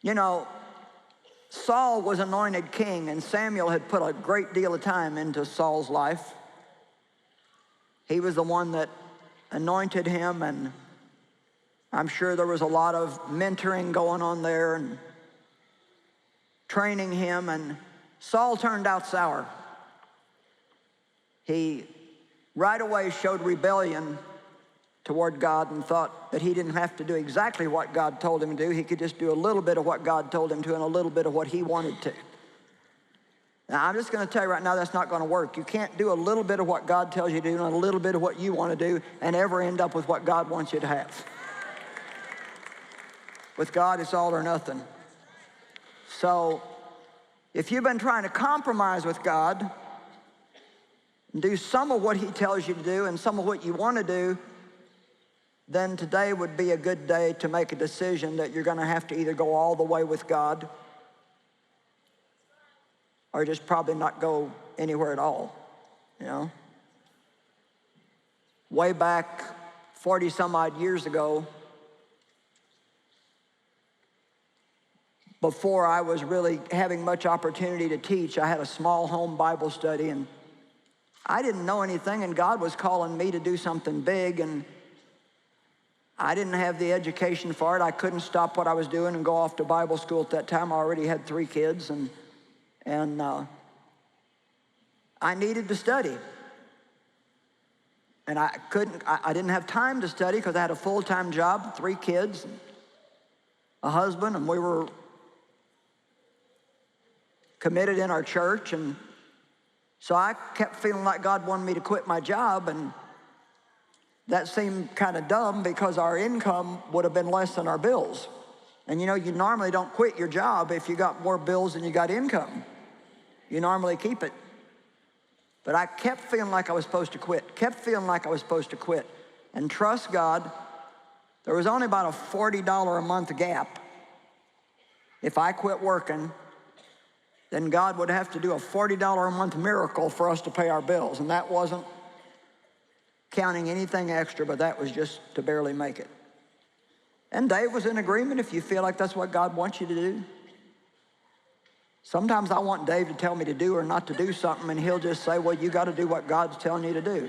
You know, Saul was anointed king, and Samuel had put a great deal of time into Saul's life. He was the one that anointed him, and I'm sure there was a lot of mentoring going on there and training him, and Saul turned out sour. He right away showed rebellion toward God and thought that he didn't have to do exactly what God told him to do. He could just do a little bit of what God told him to and a little bit of what he wanted to. Now, I'm just going to tell you right now, that's not going to work. You can't do a little bit of what God tells you to do and a little bit of what you want to do and ever end up with what God wants you to have. With God, it's all or nothing. So, if you've been trying to compromise with God and do some of what he tells you to do and some of what you want to do, then today would be a good day to make a decision that you're going to have to either go all the way with God or just probably not go anywhere at all, you know. Way back 40 some odd years ago, before I was really having much opportunity to teach, I had a small home Bible study, and I didn't know anything, and God was calling me to do something big, and I didn't have the education for it. I couldn't stop what I was doing and go off to Bible school at that time. I already had 3 kids, and I needed to study. And I didn't have time to study because I had a full-time job, 3 kids, and a husband, and we were committed in our church. And so I kept feeling like God wanted me to quit my job, and that seemed kind of dumb because our income would have been less than our bills. And you know, you normally don't quit your job if you got more bills than you got income. You normally keep it. But I kept feeling like I was supposed to quit, and trust God, there was only about a $40 a month gap. If I quit working, then God would have to do a $40 a month miracle for us to pay our bills, and that wasn't counting anything extra, but that was just to barely make it. And Dave was in agreement. If you feel like that's what God wants you to do. Sometimes I want Dave to tell me to do or not to do something, and he'll just say, well, you got to do what God's telling you to do.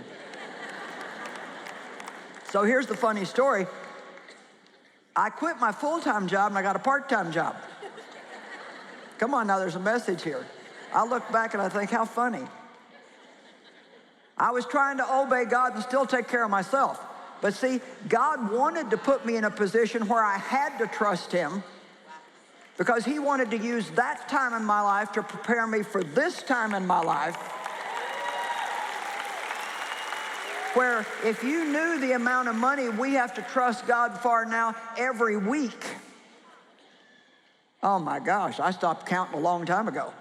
So here's the funny story. I quit my full-time job and I got a part-time job. Come on now, there's a message here. I look back and I think, how funny. I was trying to obey God and still take care of myself. But see, God wanted to put me in a position where I had to trust him because he wanted to use that time in my life to prepare me for this time in my life, where if you knew the amount of money we have to trust God for now every week, oh my gosh, I stopped counting a long time ago.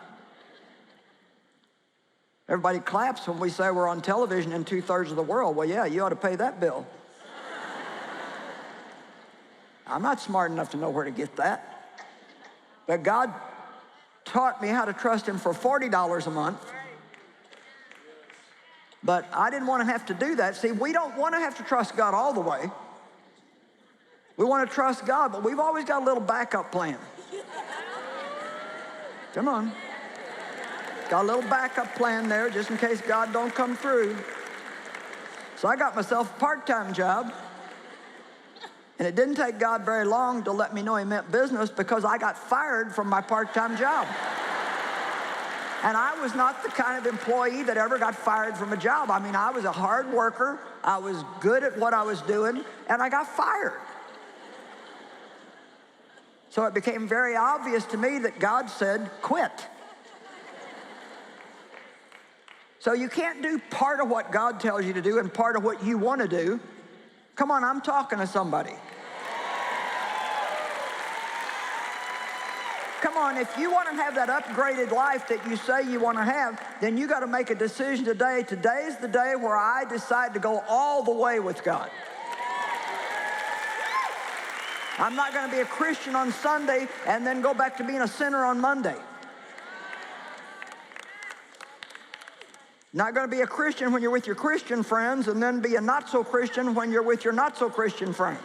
Everybody claps when we say we're on television in 2/3 of the world. Well, yeah, you ought to pay that bill. I'm not smart enough to know where to get that. But God taught me how to trust him for $40 a month. But I didn't want to have to do that. See, we don't want to have to trust God all the way. We want to trust God, but we've always got a little backup plan. Come on. Got a little backup plan there just in case God don't come through. So I got myself a part-time job. And it didn't take God very long to let me know he meant business because I got fired from my part-time job. And I was not the kind of employee that ever got fired from a job. I mean, I was a hard worker. I was good at what I was doing, and I got fired. So it became very obvious to me that God said, quit. So you can't do part of what God tells you to do and part of what you want to do. Come on, I'm talking to somebody. Come on, if you want to have that upgraded life that you say you want to have, then you got to make a decision today. Today's the day where I decide to go all the way with God. I'm not going to be a Christian on Sunday and then go back to being a sinner on Monday. Not going to be a Christian when you're with your Christian friends and then be a not-so-Christian when you're with your not-so-Christian friends.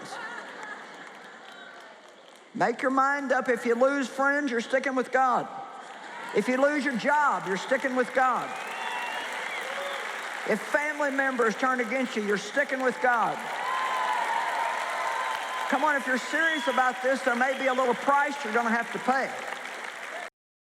Make your mind up. If you lose friends, you're sticking with God. If you lose your job, you're sticking with God. If family members turn against you, you're sticking with God. Come on, if you're serious about this, there may be a little price you're going to have to pay.